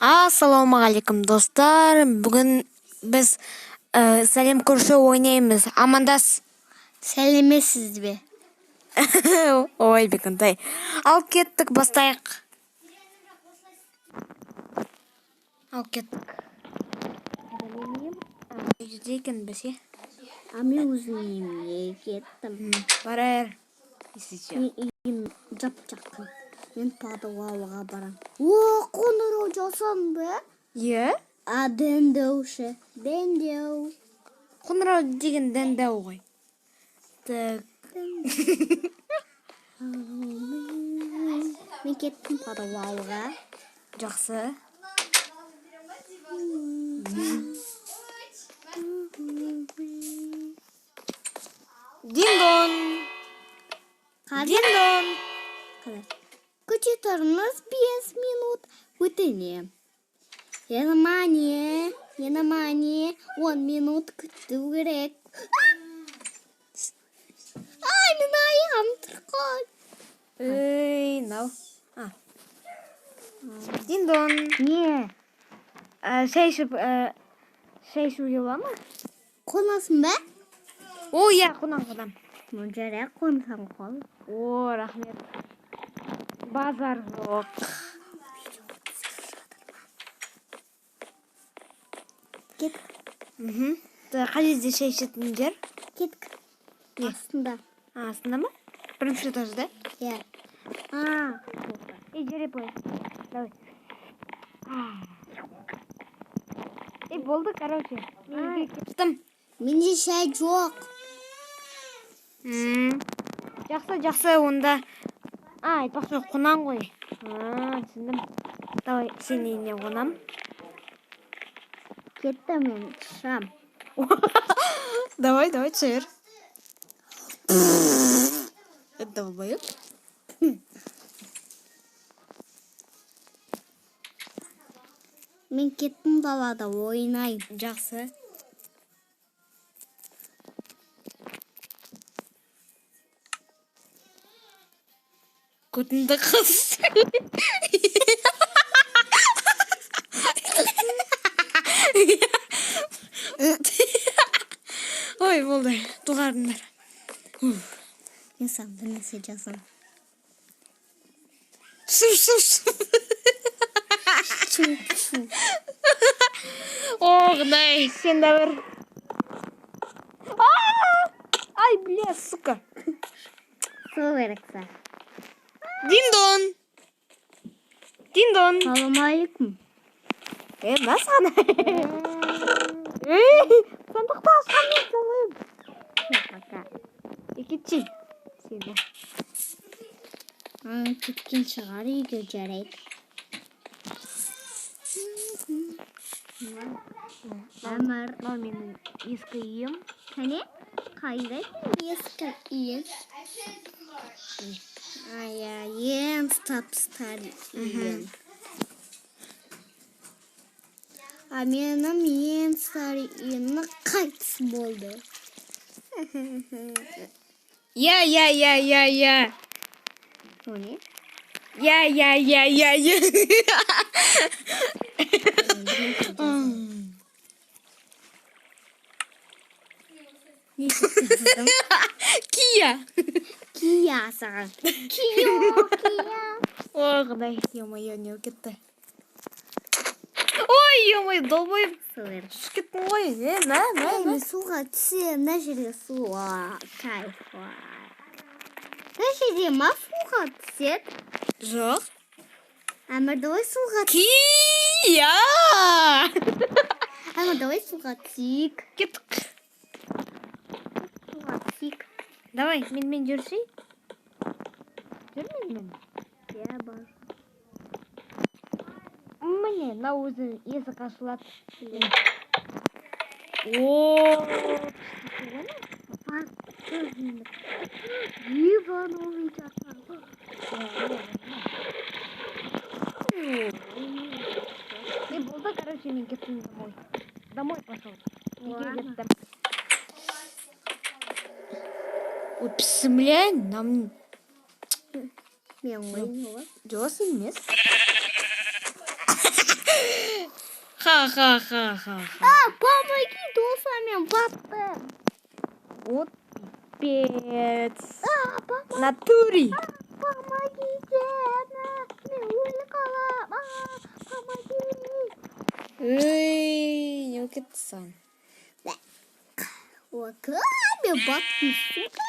Ассалаумағалейкум достар. Бүгін біз сәлем көрші ойнаймыз. Амандас. Сәлемесіз бе? Ой, бекінтай. Ал кеттік, бастайық. Ал кеттік. Жүзейкен бесе. Мен өзім үйімге кеттім. Барайыр. Үйім жап-жақын. Мен подвалға барам. Қоңырау жасам бе? Е? Дәндеуші. Дәндеу. Қоңырау деген дәндеу ғой. Так. Мен кеттім подвалға. Жақсы. Дин-дон. Дин-дон. Күтетіріңіз 5 минут өтіне. Внимание, 10 минут күту керек. Мен аяғым тұрған. Ей, нау. Дин-дон. Не? Шай ішуге бола ма? Қонасың ба? О, я, қонам. Жарай, қонсаң қол. О, рахмет. Базар жоқ. Кет. Қай жерде шай ішетін жер? Кетік. Астында. Астында ма? Бірінші этажда? Иә. Жүре бой. Давай. Болды, короче. Мен кеттім. Менде шай жоқ. Жақсы, онда. Айтпақшы қонан ғой. Түсіндім. Давай, сен үйіне қонам. Кетті мен шам. Давай, түсір. Это долбоёб. Мен кеттім далада ойнайым. Жақсы. Көтінді қыз. Ой, болды. Туғарындар. Мен саңды нәрсе жасам. Су. Шу. О, Құдай, сен де бір. Ай, бля, сука. Су керексі. Дин-дон. Саламалейкум. Насана. Сандықта ашқан мен салайым. Пока. Екетші. Сені. Кеткен шығар үйге жарайды. Әмір. Мынау менің ескі үйім. Кәне? Қайда ескі үйім? Ең стап-стар үйім. Менің ең стар үйімі қайтыс болды. Я. О не? Я. Кия саған. Кия. Ой, Құдай, ё-моё, не кетті. Ой, ё-моё, долбойым. Шыш кеттің ғой. Мен суға түсе, мына жерге суға. Кайф. Мына жерде ма суға түседі? Жоқ. Әмір, давай суға түсейік. Кия! Әмір, давай суға түсейік. Кеттік. Суға түсейік. Давай, мен жүрсей. Жүрмейді мен? Иә, бар. Міне, на өзі есік ашылады. Ооо. Ебаный часар. Болды, короче, мен кеттім домой. Домой пошел. Үйге кеттім. Упс, бля, нам... Мен ойын олар. Жоқ емес. Ха-ха-ха-ха. Помоги, досам, мен баттым. Вот пипец. Помоги. Натури. Помогите, мен өліп қалам. Помоги. Ей, не кетсің. Ой, мен баттым, сука.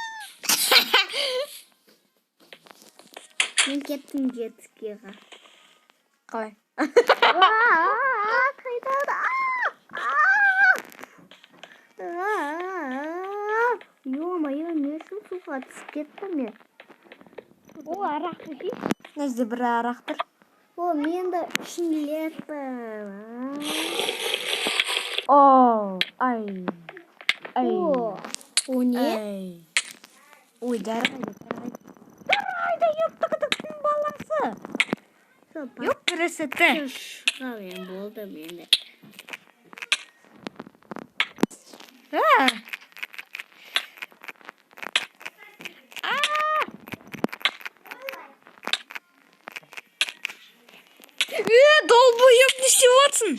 Мен кеттім жетіскеға. Қалай? Қайдады? Ё-моё, не үшін суға түсіп кеттім мен. О, арақты жей. Нәрсе бір арақтыр. О, мен де ішінлетім. О, ай. Ай. О, не? Ай. Ой, жарайды. Жарайды, еп-тікі-тіктің баласы. Еп, бірісіті. Шыға мен болды мені. Долбоеб, не істеватсың?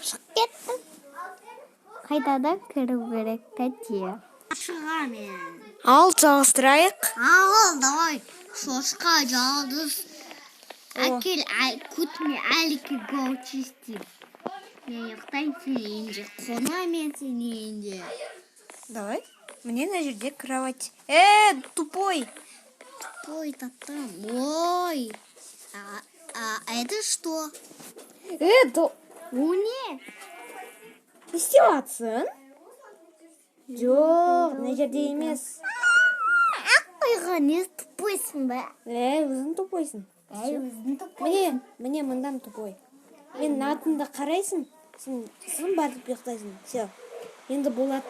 Шығып кеттім. Қайтадан кіру керек тәте. Шыға мен. Ал, жалғастырайық. Ал, давай. Шошқа жалдыз. Әкел, күтме әлікі гау чистим. Мен ұйықтайын сен енде. Қона мен сен енде. Давай. Мне на жерде кровать. Тупой. Тупой татам. Ой. А это что? У не? Не істеватсың? Жоқ, на жерде емес. Қойға не тупойсың ба? Өзің тупойсың. Өзің тупойсың. Міне мындан тупой. Мен атында қарайсың, сен барып ұйықтайсың. Все. Енді болады.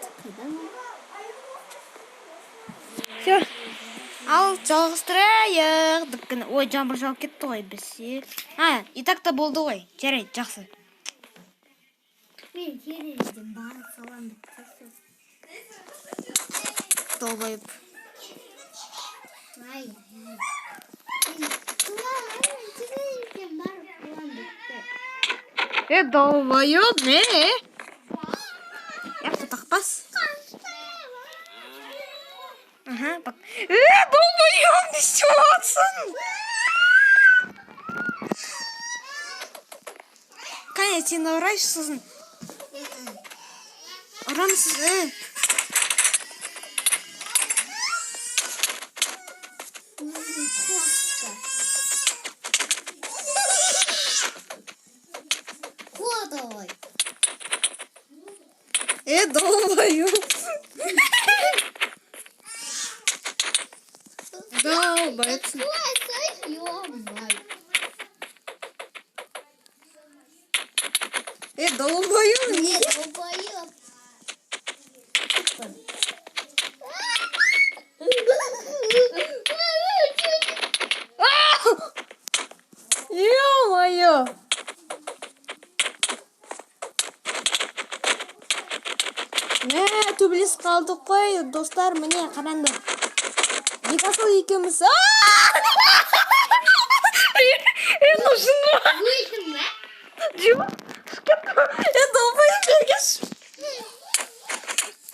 Все. Ал, жалғастырайық. Ой, жаңбыр жауып кетті ғой бізсе. И так та болды ғой. Жарайды, жақсы. Мен терезеден барып салам бітті. Долбайып. Терезеден барып салам бітті. Долбайып, не? Яқты тақпас. Бак. Долбайып, не істеватсың? Қане, сен ұрайшы сосын. Ұрамсыз, Кодовой. Долбайып. Долбайыпсың. Долбайып, не? Долбоёб. Ё-моё! Төбелес қалдық қой, достар, міне қараңдар. Бекасыл екеуміз. Нужын ба? Өйдің ба? Жоқ. Долбайып бергеш.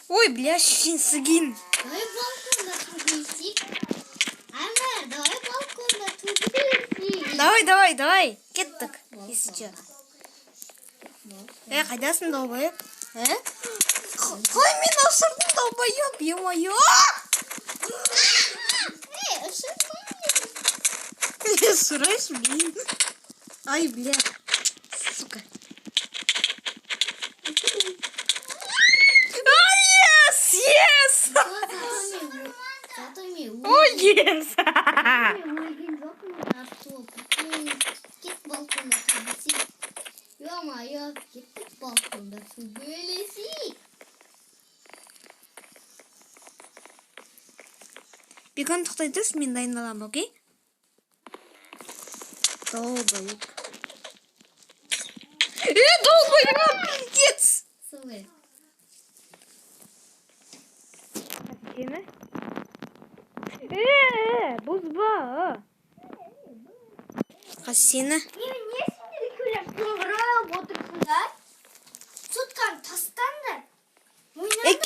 Ой, бля, сен сігін. Давай балконда тугейсик. Амар, давай балконда тугейсик. Давай. Кеттік. Если че. Қайдасың, долбайып? Қой, мен ашырдым, долбайып, е-мойо. Сұрайшы, блин. Ай, бля. Сука. Yes! Зато мен Ой, yes! өлген жоқпын да стоп. Кет балконда тугейсик. Ё-моё, кеттік балконда тугейлесик. Бекон тоқтай тұршы, мен дайындаламын, окей? Долбайып. Долбайып! Кец! Солай. Сені? Бұзба. Қас сені? Мен не Қыңғырап отырсыңдар. Сотканы тастаңдар.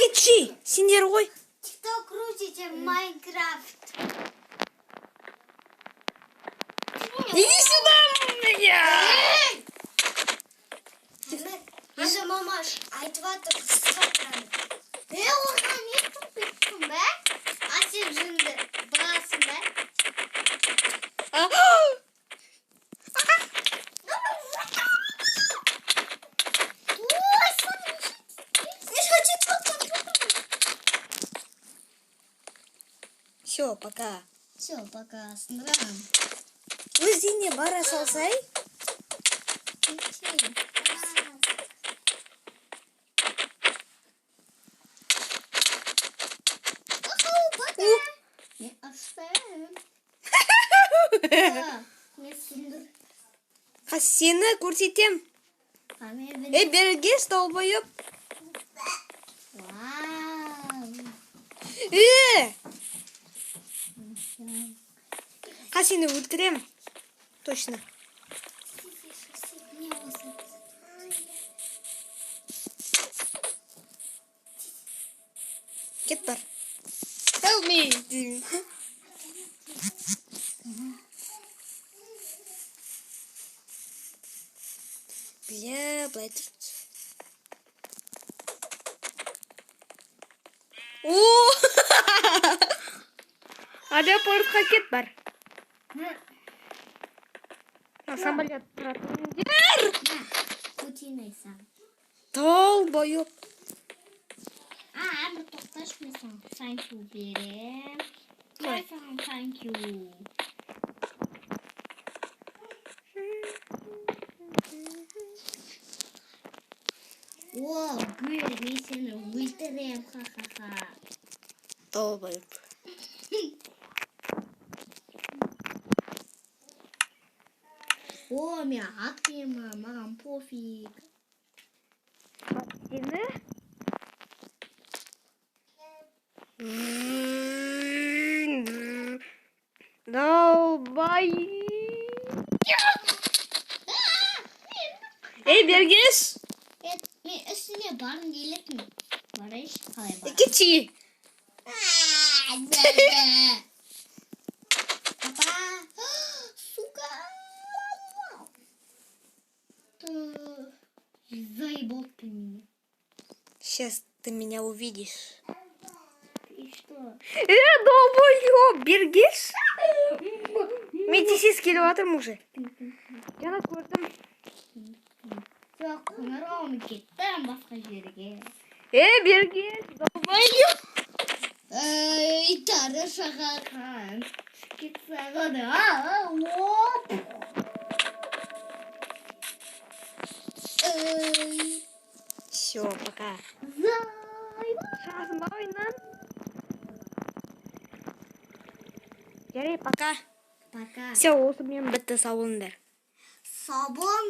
Кетші, сендер ғой. Тикток крутите Майнкрафт. Иди сюда, я! Анда мамаш айтып жатыр қысқа тұрады. Оған не тұқпеттің бә? Сен жынды басың бә? Все, пока. Все, пока, сындырам. Өзіне бара салсай. Не оставим. Не сындыр. Сені көрсетем. Берге столбойып. Сені өлтірем. Точно. Кет бар. Help me. Бля, былай тұрды. Аэропортқа кет бар. Самолет тұратындер. Көтенайсың. Тол бойып. Бір тоқташмайсың. Thank you берем. Thank you. Гүр, мен сені өлтірем, ха-ха-ха. Тол бойып. Мен атпема, маған пофиг. Сені? Долбай. Бергеш. Мен үстіне барын келетін. Барайш, қалай бар? Кетші. Папа, сука. Заебал ты меня. Сейчас ты меня увидишь. И что? Долбоёб, бергеш? Мен тесіз келіп атырмын уже. Жаңа көрдім. Жоқ, қоңырауым кеттім басқа жерге. Бергеш, долбоёб. Тары шағақан. Кетсағады. Все, пока. Шағасын ба ойнан? Жарай, пока. Пока. Все, осы мен бітті, сау болыңдар. Сау бол.